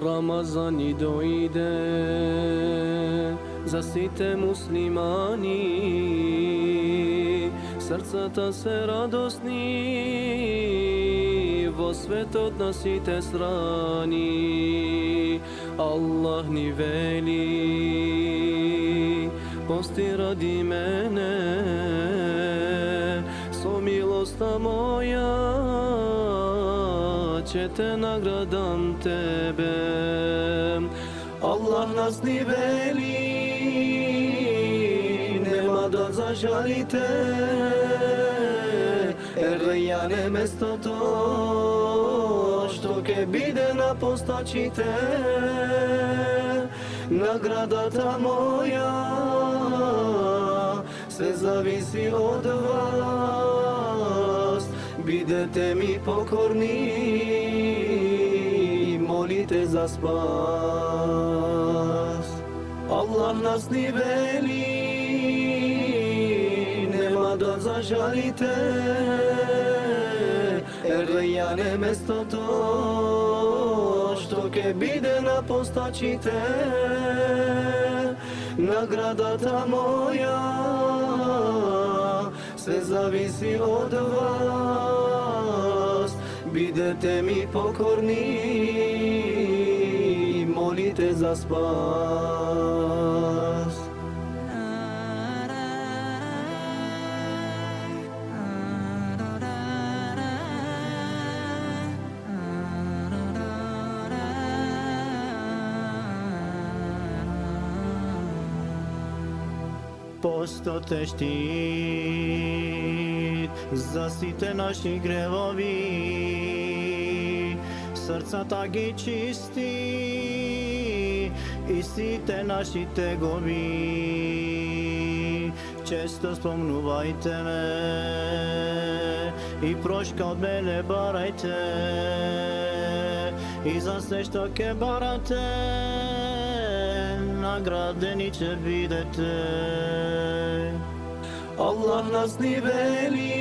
Рамазани дојде за сите муслимани, срцата се радосни во светот на сите страни. Аллах ни вели, пости ради мене, со милоста моја ќе те наградам тебе. Аллах нас ни вели, нема да зажалите, Ер-Райјан е местото што ќе биде на постачите. Наградата моја се зависи од вас, бидете ми покорни, молите за спас. Аллах нас ни вели, нема да зажалите, Ер-Райјан е местото што ќе биде на постачите. Наградата моја се зависи од вас, бидете ми покорни, молите за спас. Постот е штит за сите наши гревови, срцата ги чисти и сите наши тегови. Често спомнувајте ме и прошка од мене барајте, и за се што ке барате наградени ќе бидете. Аллах нас ни вели,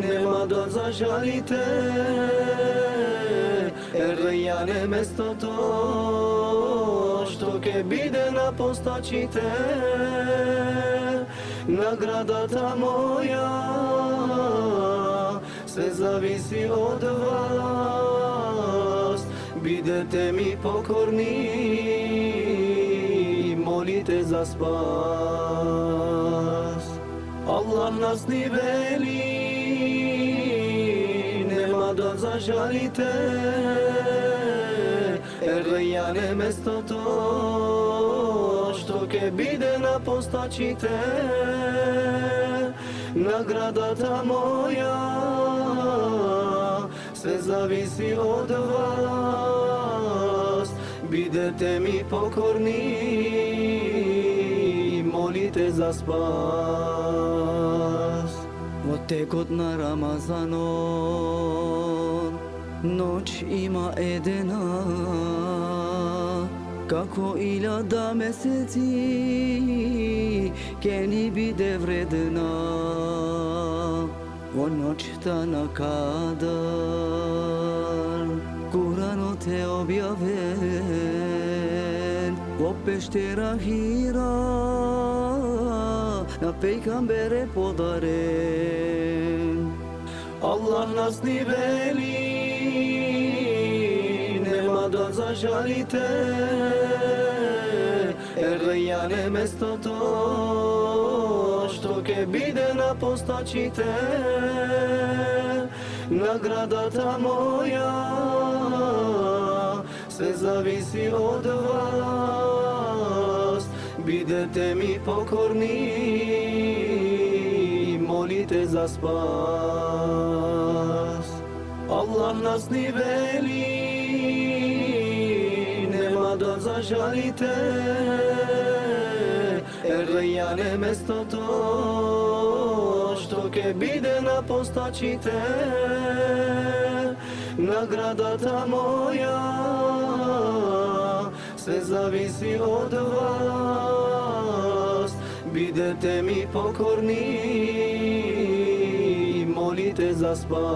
нема да зажалите, Ер-Райјан е местото што ќе биде на постачите. Наградата моја се зависи од вас, бидете ми покорни, молите за спас. Аллах нас ни вели, нема да зажалите, Ер-Райјан е местото што ќе биде на постачите. Наградата моја се зависи од вас, бидете ми покорни, молите за спас. Во текот на Рамазанот ноќ има едена, како 1000 месеци ќе ни биде вредна. Во ноќта на Кадар Куранот е објавен, во пештера Хира на пејгамбер е подарен. Аллах нас ни вели, нема да зажалите, Ер-Райјан е местото што ќе биде на постачите. Наградата моја се зависи од вас, бидете ми покорни, молите за спас. Аллах нас ни вели, нема да зажалите, Ер-Райјан е местото што ќе биде на постачите. Наградата моја се зависи од вас, бидете ми покорни, молите за спас.